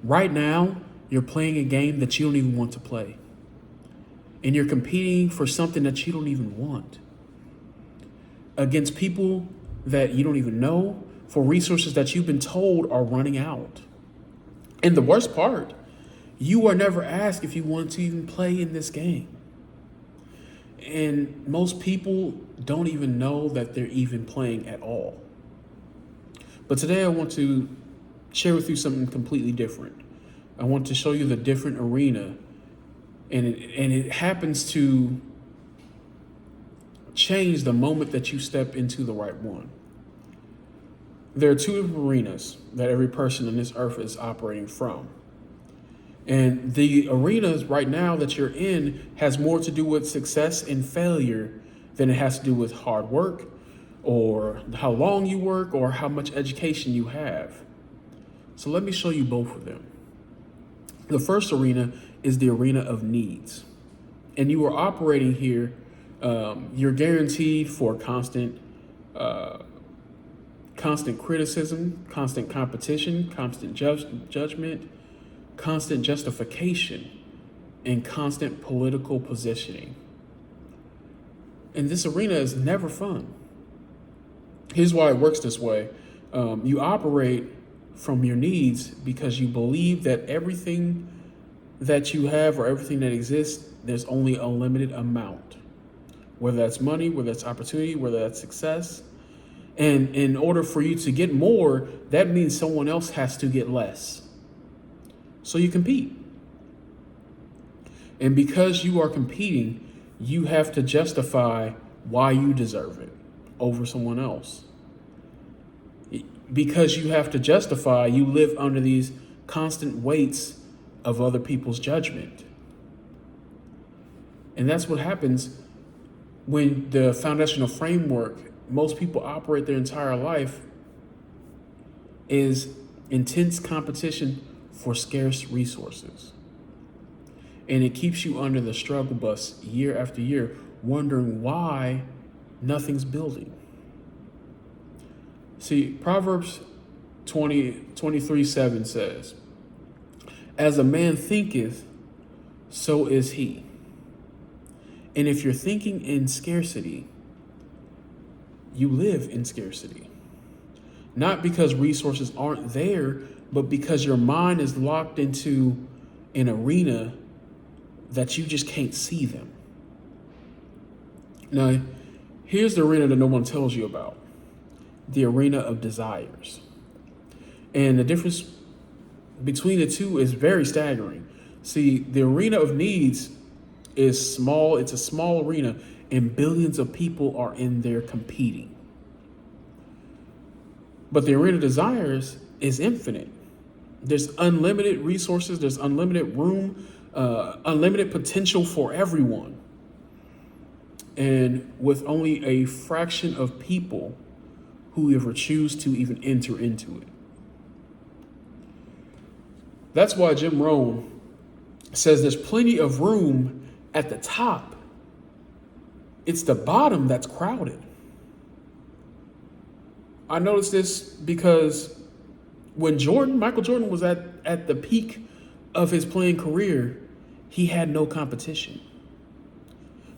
Right now, you're playing a game that you don't even want to play. And you're competing for something that you don't even want against people that you don't even know for resources that you've been told are running out. And the worst part, you are never asked if you want to even play in this game. And most people don't even know that they're even playing at all. But today I want to share with you something completely different. I want to show you the different arena, and it happens to change the moment that you step into the right one. There are two arenas that every person on this earth is operating from. And the arenas right now that you're in has more to do with success and failure than it has to do with hard work or how long you work or how much education you have. So let me show you both of them. The first arena is the arena of needs. And you are operating here, you're guaranteed for constant criticism, constant competition, constant judgment, constant justification, and constant political positioning. And this arena is never fun. Here's why it works this way. You operate from your needs because you believe that everything that you have or everything that exists, there's only a limited amount. Whether that's money, whether that's opportunity, whether that's success. And in order for you to get more, that means someone else has to get less. So you compete. And because you are competing, you have to justify why you deserve it over someone else. Because you have to justify, you live under these constant weights of other people's judgment. And that's what happens when the foundational framework most people operate their entire life is intense competition for scarce resources. And it keeps you under the struggle bus year after year, wondering why nothing's building. See, Proverbs 23:7 says, "As a man thinketh, so is he." And if you're thinking in scarcity, you live in scarcity. Not because resources aren't there, but because your mind is locked into an arena that you just can't see them. Now, here's the arena that no one tells you about. The arena of desires. And the difference between the two is very staggering. See, the arena of needs is small. It's a small arena, and billions of people are in there competing. But the arena of desires is infinite. There's unlimited resources. There's unlimited room, unlimited potential for everyone. And with only a fraction of people who ever choose to even enter into it. That's why Jim Rohn says there's plenty of room at the top. It's the bottom that's crowded. I noticed this because when Michael Jordan was at the peak of his playing career, he had no competition.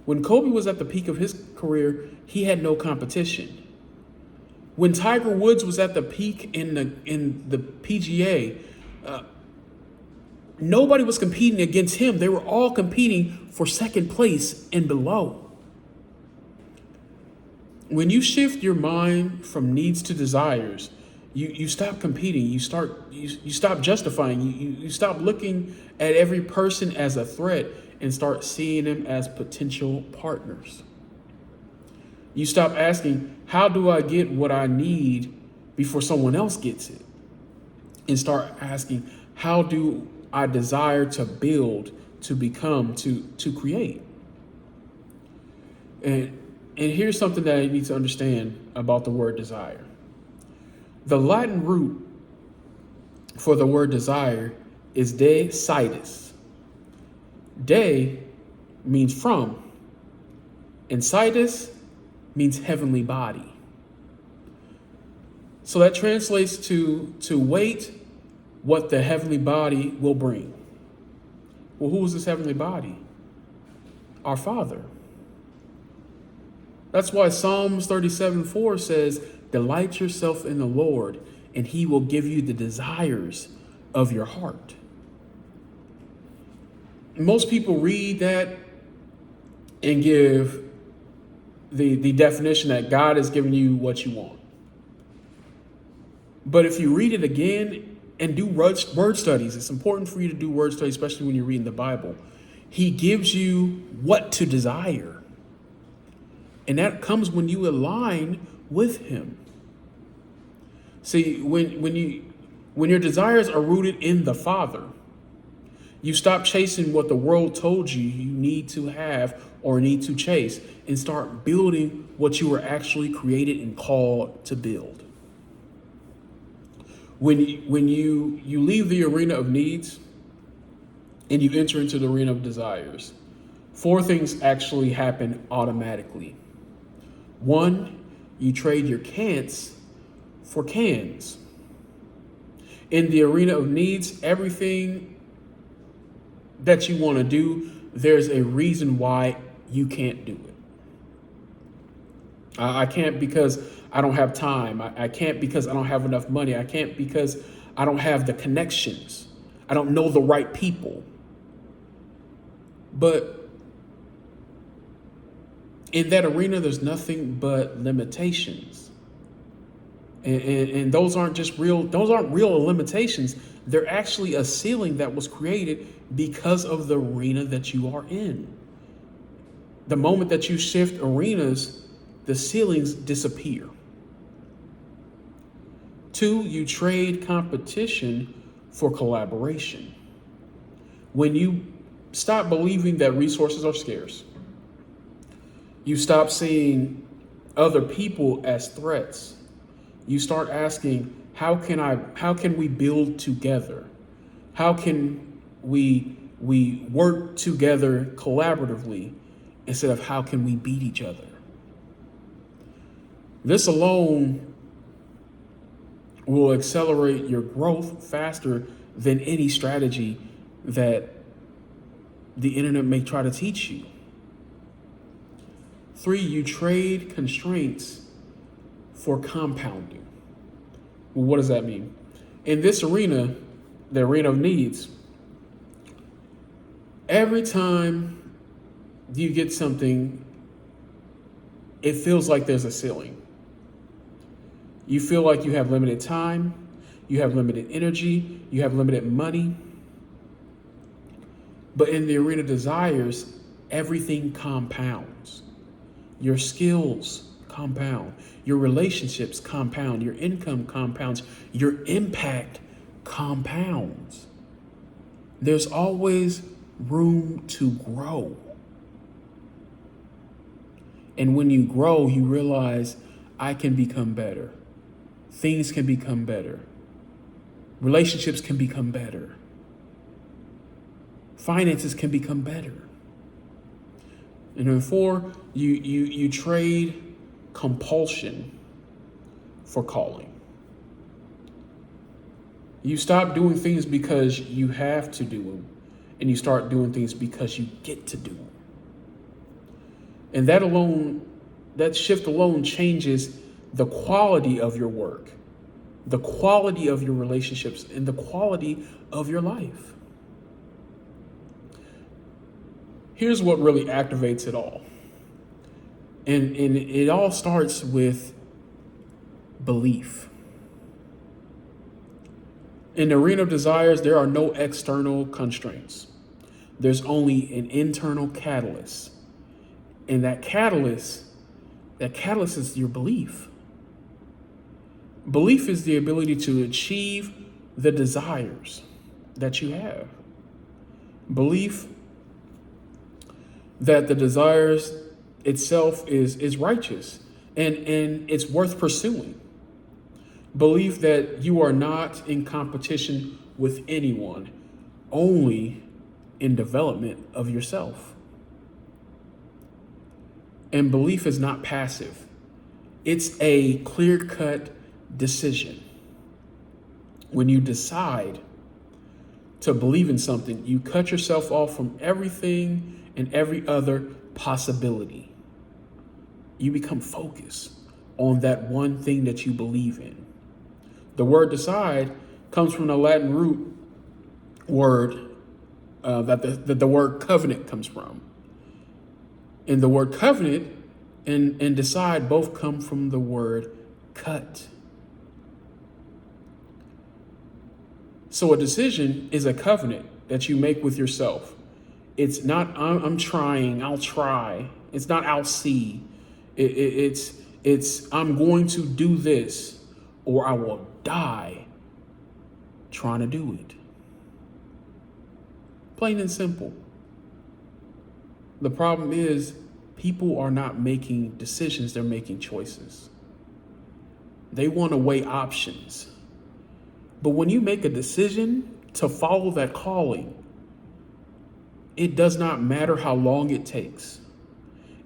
When Kobe was at the peak of his career, he had no competition. When Tiger Woods was at the peak in the PGA, nobody was competing against him. They were all competing for second place and below. When you shift your mind from needs to desires, you stop competing. You stop justifying. You stop looking at every person as a threat and start seeing them as potential partners. You stop asking, how do I get what I need before someone else gets it? And start asking, how do I desire to build, to become, to create? And here's something that you need to understand about the word desire. The Latin root for the word desire is de situs. De means from, and situs means heavenly body. So that translates to wait, what the heavenly body will bring. Well, who is this heavenly body? Our Father. That's why Psalms 37:4 says, delight yourself in the Lord, and he will give you the desires of your heart. Most people read that and give the definition that God has given you what you want. But if you read it again and do word studies, it's important for you to do word studies, especially when you're reading the Bible. He gives you what to desire. And that comes when you align with him. See, when your desires are rooted in the Father, you stop chasing what the world told you you need to have or need to chase, and start building what you were actually created and called to build. When you leave the arena of needs and you enter into the arena of desires, 4 things actually happen automatically. 1, you trade your can'ts for cans. In the arena of needs, everything that you want to do, there's a reason why you can't do it. I can't because I don't have time. I can't because I don't have enough money. I can't because I don't have the connections. I don't know the right people. But in that arena, there's nothing but limitations. And those aren't real limitations. They're actually a ceiling that was created because of the arena that you are in. The moment that you shift arenas, the ceilings disappear. 2, you trade competition for collaboration. When you stop believing that resources are scarce, you stop seeing other people as threats. You start asking, how can we build together? How can we work together collaboratively instead of how can we beat each other? This alone will accelerate your growth faster than any strategy that the internet may try to teach you. 3, you trade constraints for compounding. Well, what does that mean? In this arena, the arena of needs, every time you get something, it feels like there's a ceiling. You feel like you have limited time, you have limited energy, you have limited money. But in the arena of desires, everything compounds. Your skills compound, your relationships compound, your income compounds, your impact compounds. There's always room to grow. And when you grow, you realize I can become better. Things can become better. Relationships can become better. Finances can become better. And then 4, you trade compulsion for calling. You stop doing things because you have to do them, and you start doing things because you get to do them. And that shift alone changes the quality of your work, the quality of your relationships, and the quality of your life. Here's what really activates it all. And it all starts with belief. In the arena of desires, there are no external constraints. There's only an internal catalyst. And that catalyst is your belief. Belief is the ability to achieve the desires that you have. Belief that the desires itself is righteous and it's worth pursuing. Belief that you are not in competition with anyone, only in development of yourself. And belief is not passive. It's a clear-cut decision. When you decide to believe in something, you cut yourself off from everything and every other possibility. You become focused on that one thing that you believe in. The word decide comes from the Latin root word that the word covenant comes from. And the word covenant and decide both come from the word cut. So a decision is a covenant that you make with yourself. It's not, I'm trying, I'll try. It's not, I'll see. It's, I'm going to do this or I will die trying to do it. Plain and simple. The problem is people are not making decisions, they're making choices. They want to weigh options. But when you make a decision to follow that calling, it does not matter how long it takes.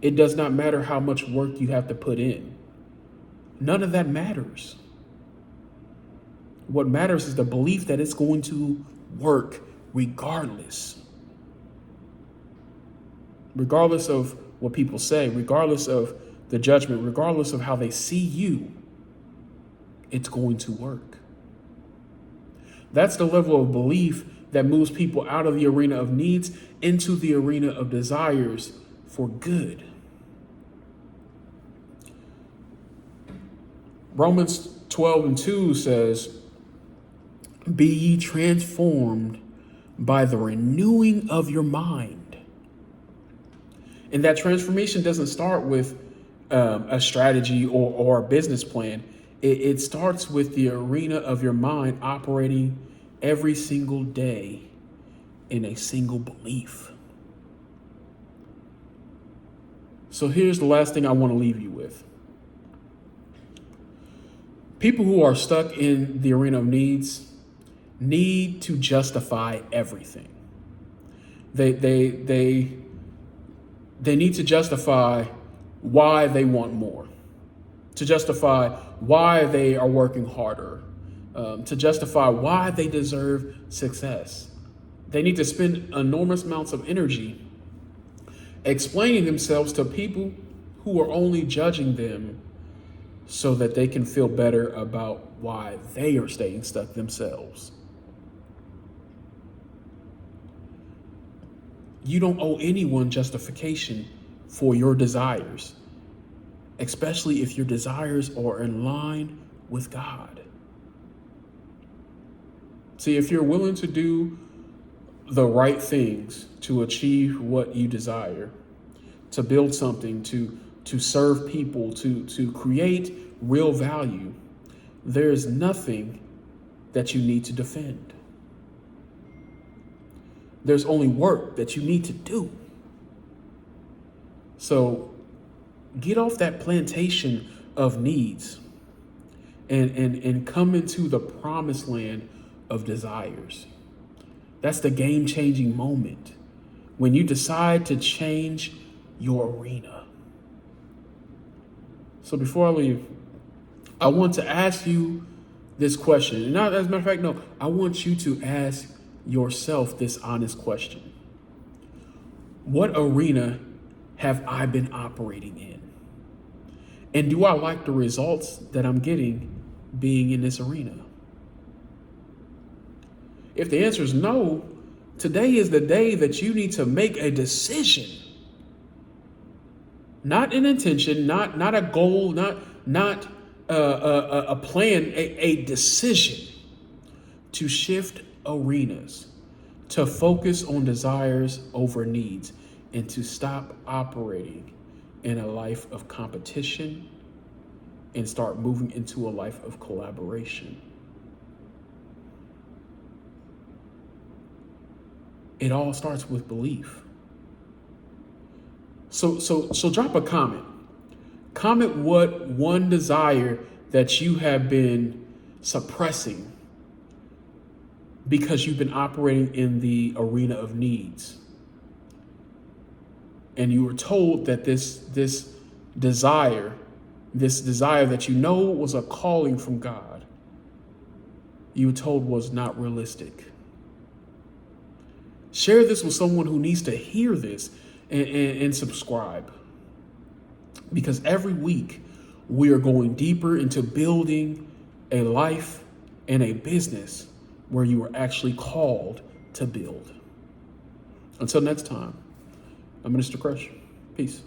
It does not matter how much work you have to put in. None of that matters. What matters is the belief that it's going to work regardless. Regardless of what people say, regardless of the judgment, regardless of how they see you, it's going to work. That's the level of belief that moves people out of the arena of needs into the arena of desires for good. Romans 12:2 says, "Be ye transformed by the renewing of your mind." And that transformation doesn't start with a strategy or a business plan. It starts with the arena of your mind operating every single day in a single belief. So here's the last thing I want to leave you with. People who are stuck in the arena of needs need to justify everything. They need to justify why they want more, to justify why they are working harder, to justify why they deserve success. They need to spend enormous amounts of energy explaining themselves to people who are only judging them so that they can feel better about why they are staying stuck themselves. You don't owe anyone justification for your desires, especially if your desires are in line with God. See, if you're willing to do the right things to achieve what you desire, to build something, to serve people, to create real value, there's nothing that you need to defend. There's only work that you need to do. So get off that plantation of needs and come into the promised land of desires. That's the game-changing moment when you decide to change your arena. So before I leave, I want to ask you this question. And not, as a matter of fact, no, I want you to ask yourself this honest question. What arena have I been operating in? And do I like the results that I'm getting being in this arena? If the answer is no, today is the day that you need to make a decision. Not an intention, not a goal, not a plan, a decision to shift arenas, to focus on desires over needs, and to stop operating in a life of competition and start moving into a life of collaboration. It all starts with belief. So drop a comment. Comment what one desire that you have been suppressing because you've been operating in the arena of needs. And you were told that this desire that you know was a calling from God, you were told was not realistic. Share this with someone who needs to hear this, and subscribe. Because every week we are going deeper into building a life and a business where you are actually called to build. Until next time, I'm Minister Crush. Peace.